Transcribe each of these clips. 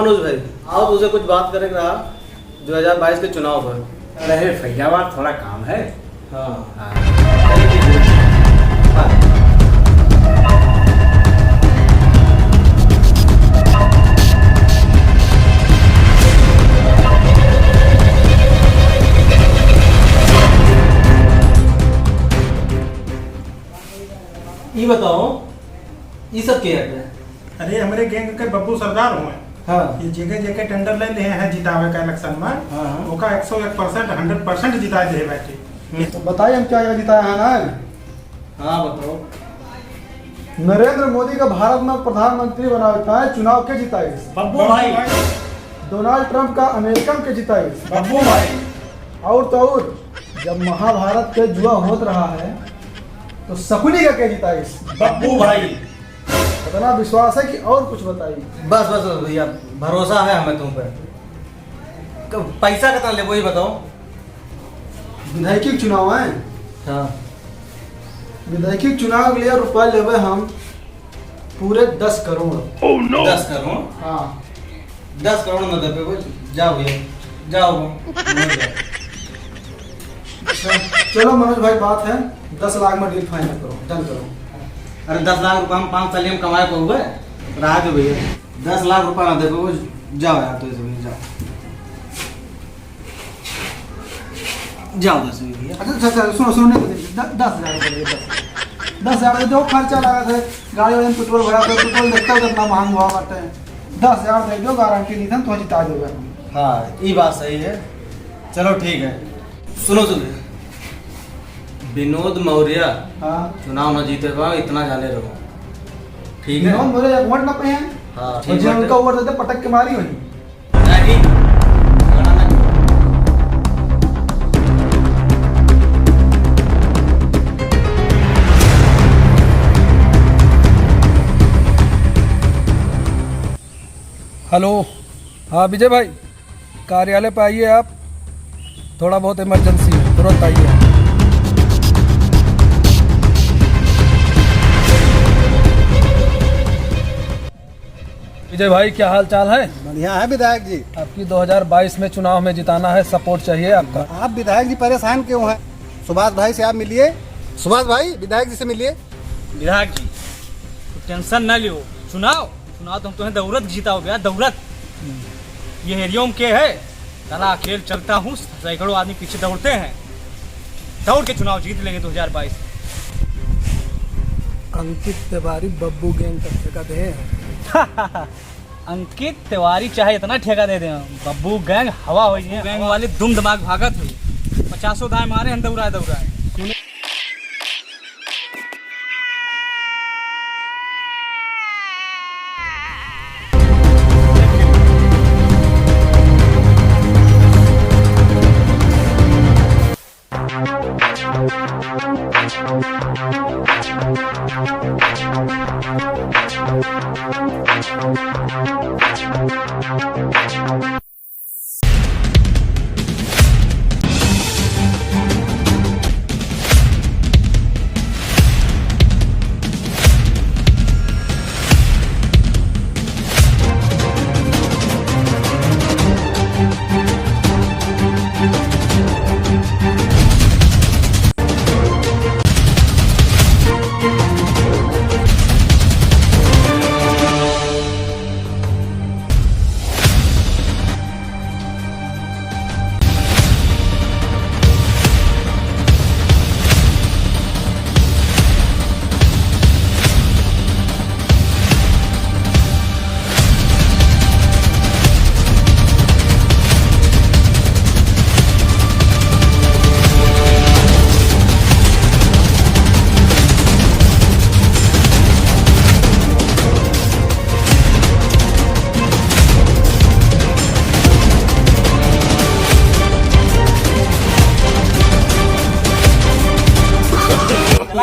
मनोज भाई, आओ तुझसे कुछ बात करें रहा 2022 के चुनाव पर। अरे फैजाबाद थोड़ा काम है। हाँ ये बताओ ये सब क्या है? अरे हमारे गैंग के बब्बू सरदार हुए। हाँ ये जगह जगह टेंडर ले लिए हैं जितावे का इलेक्शन में। हाँ। ओका 101% 100% जिता दे बैठे। तो बताइए हम क्या जिताया है ना। हाँ बताओ। नरेंद्र मोदी का भारत में प्रधानमंत्री बनाता है, चुनाव के जिताई। बब्बू भाई। डोनाल्ड ट्रंप का अमेरिकन के जिताई। बब्बू भाई। और तो और जब महाभारत के जुआ होत रहा है तो शकुनी का क्या जिताई। बब्बू भाई। इतना विश्वास है कि और कुछ बताइए। बस बस बस भैया, भरोसा है हमें तुम पे। पैसा कितना ले वही बताओ। विधायकी चुनाव है। हाँ विधायकी चुनाव के लिए रुपया लेवे हम पूरे 10 करोड़। 10 करोड़। हाँ 10 करोड़ न दे पे जाओ भैया, जाओ। चलो मनोज भाई, बात है 10 लाख में डील फाइनल करो, डन करो। अरे 10 लाख रुपए हम 5 साल में कमाए को हुए रहा दो भैया। 10 लाख रुपए ना दे पे जाओ यार, तो इसमें जाओ जाओ 10 भैया। अच्छा सुनो 10,000 रुपये 10,000 जो खर्चा लगा था गाड़ी वाले में पेट्रोल भरा, तो पेट्रोल देखता हो कितना महंगा हुआ करते हैं। 10,000 दे दो, गारंटी नहीं था तो जिता दोगे। हाँ ये बात सही है। चलो ठीक है, सुनो सुनो। विनोद मौर्य हाँ चुनाव न जीते पा इतना जाने रहो, ठीक है? विनोद मौर्य एक वोट ना पे हैं। हाँ और ठीक जो है। उनका वोट देते पटक के मारी वही। नहीं लड़ा ना। हेलो, हाँ विजय भाई, कार्यालय पे आइए आप, थोड़ा बहुत इमरजेंसी है, तुरंत आइए। विजय भाई क्या हाल चाल है? बढ़िया है विधायक जी। आपकी 2022 में चुनाव में जिताना है, सपोर्ट चाहिए आपका। आप विधायक जी परेशान क्यों हैं? सुभाष भाई से आप मिलिए। सुभाष भाई विधायक जी से मिलिए। विधायक जी तो टेंशन न लियो, चुनाव तो हम तुम्हें दौलत जीता हो गया, दौलत। ये एरियो में के है तना खेल चलता हूँ, सैकड़ों आदमी पीछे दौड़ते हैं, दौड़ के चुनाव जीत लेंगे 2022। अंकित तिवारी बब्बू गैंग का ठेका दे। अंकित तिवारी चाहे इतना ठेका दे दें, बब्बू गैंग हवा हो गई, गैंग वाले दुम दिमाग भागत हुई, 50 दाएं मारे हैं, दौड़ाए।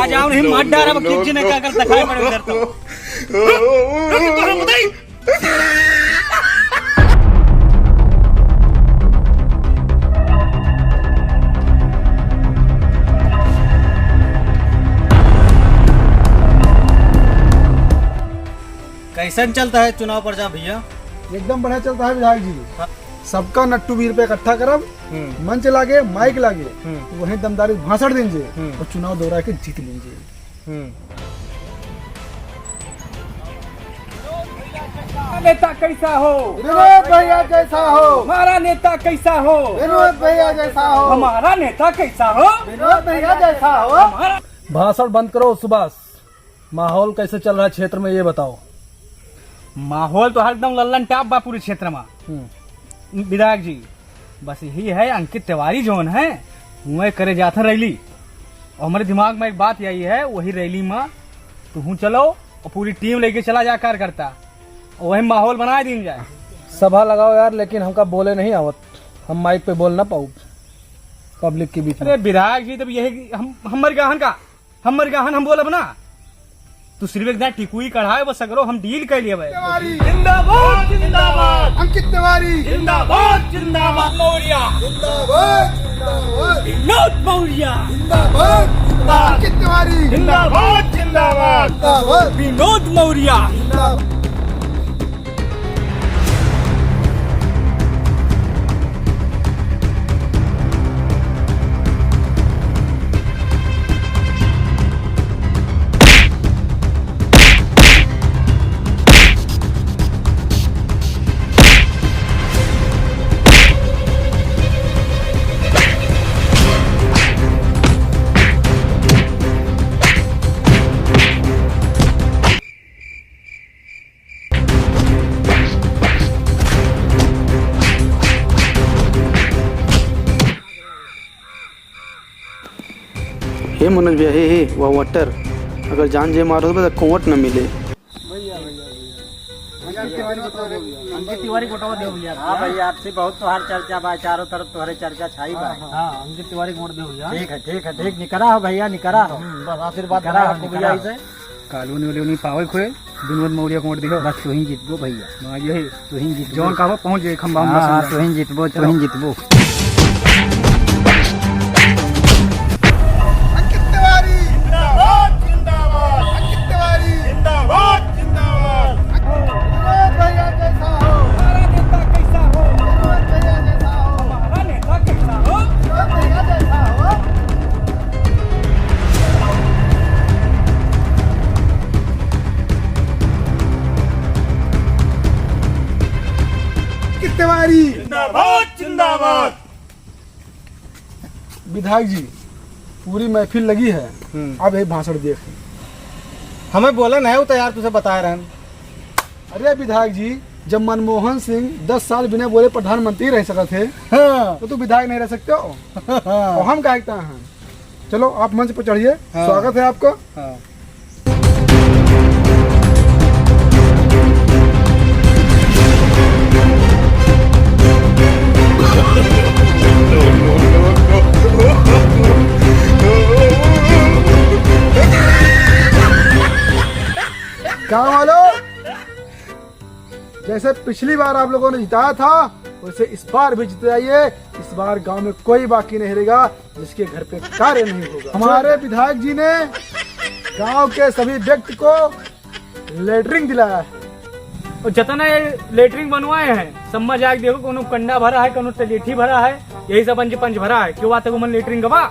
जाओ नहीं मार डारा किसी ने क्या कर दिखाई पड़े उधर तो। कैसे चलता है चुनाव प्रचार भैया? एकदम बढ़िया चलता है विधायक जी। सबका नट्टू 20 रुपये इकट्ठा करब, मंच लागे, माइक लागे, वहीं दमदारी भाषण देंगे और चुनाव दोहरा के जीत लेंगे। नेता कैसा हो? विनोद भैया जैसा हो, हमारा नेता कैसा हो? विनोद भैया जैसा हो, हमारा नेता कैसा हो? विनोद भैया जैसा हो। हमारा भाषण बंद करो सुभाष। माहौल कैसे चल रहा है क्षेत्र में ये बताओ। माहौल तो एकदम लल्लन टाप बा पूरे क्षेत्र में। विधायक जी बस यही है, अंकित तिवारी जोन है वह करे जाता रैली, और हमारे दिमाग में एक बात यही है, वही रैली में तू चलो और पूरी टीम लेके चला जा कार्यकर्ता, और वही माहौल बना दी जाए। सभा लगाओ यार, लेकिन हमका बोले नहीं आवत, हम माइक पे बोल ना पाऊ पब्लिक के बीच में। अरे विधायक जी तब यही हमर गाहन हम बोलब ना, तू सिर्फ एक टिकुई कढ़ाए बस अगरो हम डील कर लिए। जिंदाबाद जिंदाबाद अंकित तिवारी, जिंदाबाद जिंदाबाद मौर्या, जिंदाबाद जिंदाबाद विनोद मौर्या, जिंदाबाद अंकित तिवारी, जिंदाबाद जिंदाबाद जिंदाबाद विनोद मौर्या। हे मनोज भैया, हे वह वाटर अगर जान जे मारो तो कोवट न मिले। अंकित तिवारी को वोट दे भैया। हाँ भैया, आपसे बहुत तोहार चर्चा बा, चारों तरफ तुम्हारे चर्चा छाई बा। हाँ अंकित तिवारी को वोट दे भैया। ठीक निकरा हो भैया, निकरा हो, बस आशीर्वाद करा आपको भैया। इसे कालूनी वाले उन्हीं पावे खोए विनोद मौर्य को वोट दियो, बस तू ही जीतबो भैया। हाँ यही तू ही जीत, जौन कहो पहुंच जाए खंबा। हाँ तू ही जीतबो, तू ही जीतबो। अंकित तिवारी जिंदाबाद जिंदाबाद, अंकित तिवारी जिंदाबाद जिंदाबाद। विनोद भैया जैसा हो, हमारा नेता कैसा हो? विनोद भैया जैसा हो, हमारा नेता कैसा हो? विनोद भैया जैसा हो। अंकित तिवारी जिंदाबाद जिंदाबाद। विधायक जी पूरी महफिल लगी है, अब एक भाषण देख। हमें बोला नहीं हो तो यार तुझे बता रहे हैं। अरे विधायक जी, जब मनमोहन सिंह 10 साल बिना बोले प्रधानमंत्री रह सका थे, तो तू विधायक नहीं रह सकते हो। और हम क्या कहते हैं। चलो आप मंच पर चढ़िए, स्वागत है आपका। गाँव वालों, जैसे पिछली बार आप लोगों ने जिताया था वैसे इस बार भी जित जाइए। इस बार गांव में कोई बाकी नहीं रहेगा जिसके घर पे कार्य नहीं होगा। हमारे विधायक जी ने गांव के सभी व्यक्ति को लेटरिंग दिलाया है। और जितना लेटरिंग बनवाए हैं समझ आए, देखो कोनो कंडा भरा है, कोनो टलेठी भरा है, यही सब पंच भरा है। क्यों बात है मन लेटरिंग गवा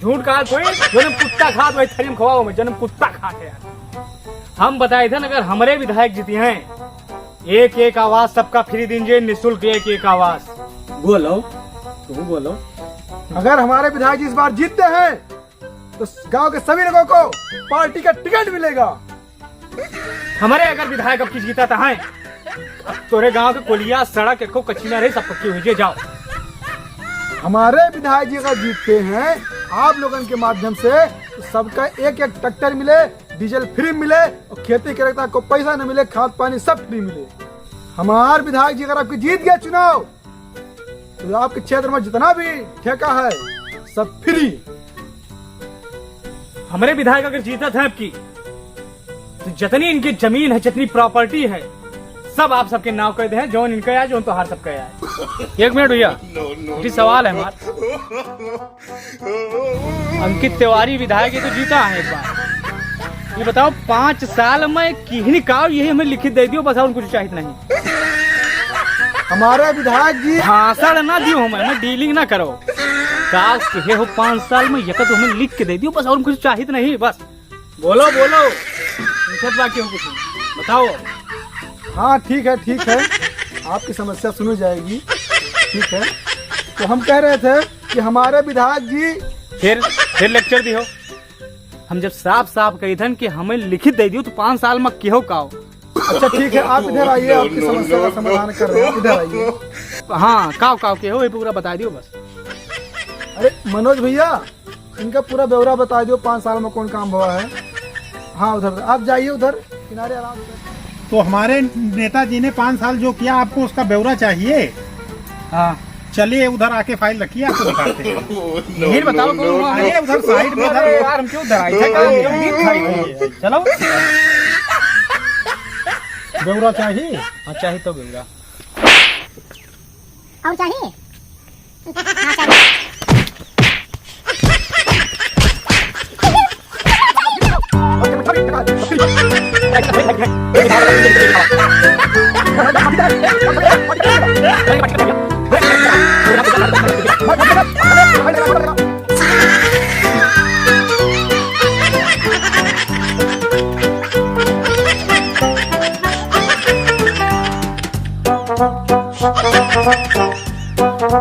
झूठ कहा कोई जन्म कुत्ता खात भाई थरी में खवाओ में जन्म कुत्ता खाते यार। हम बताए थे अगर हमारे विधायक जीते हैं, एक एक आवाज सबका फ्री दीजिए, निःशुल्क एक एक आवाज। बोलो तुम बोलो। अगर हमारे विधायक जी इस बार जीतते हैं तो गांव के सभी लोगों को पार्टी का टिकट मिलेगा। हमारे अगर विधायक अब की जीता था है, अब तोरे गांव के कोलिया सड़क एको कच्ची ना रही, सब पक्की हुई जाओ। हमारे विधायक जी अगर जीतते हैं आप लोगों के माध्यम से, तो सबका एक एक ट्रैक्टर मिले, डीजल फ्री मिले, और खेती करता को पैसा न मिले, खाद पानी सब फ्री मिले। हमारे विधायक जी अगर आपके जीत गए चुनाव, तो आपके क्षेत्र में जितना भी ठेका है सब फ्री। हमारे विधायक अगर जीता था आपकी, तो जितनी इनकी जमीन है, जितनी प्रॉपर्टी है, सब आप सबके नाव कर दे हैं, जो इनका है, जो तो हर सबका है। एक मिनट भैया, जी सवाल है हमारा। अंकित तिवारी विधायक ये तो जीता है एक बार, ये बताओ 5 साल में किहनी का यही हमें लिखित दे दियो, बस और कुछ चाहिए नहीं। हमारे विधायक जी भाषण ना दियो हमें डीलिंग ना करो। का कहे हो 5 साल में यकत हमें लिख के दे दियो बस, और कुछ चाहिए नहीं बस। बोलो बोलो, पूछत बाकी हो कुछ बताओ। हाँ ठीक है, आपकी समस्या सुनी जाएगी। ठीक है, तो हम कह रहे थे कि हमारे विधायक जी फिर लेक्चर दियो। हम जब साफ साफ कही थन कि हमें लिखित दे दियो तो 5 साल में केहो काओ। अच्छा ठीक है, आप इधर आइए, आपकी समस्या का समाधान कर रहे हैं, इधर आइए। हाँ काओ केहो ये पूरा बता दियो बस। अरे मनोज भैया, इनका पूरा ब्यौरा बता दो, 5 साल में कौन काम हुआ है। हाँ उधर आप जाइए, उधर किनारे आराम से। तो हमारे नेताजी ने 5 साल जो किया, आपको उसका ब्यौरा चाहिए। हाँ चलिए उधर आके फाइल रखिए, आपको बताते हैं। यही बताओ कौन हुआ है? आइए उधर साइड में। अरे यार हम क्यों डराई थे? चलो ब्यौरा चाहिए। हाँ चाहिए तो ब्यौरा। और चाहिए? हाँ चाहिए। What?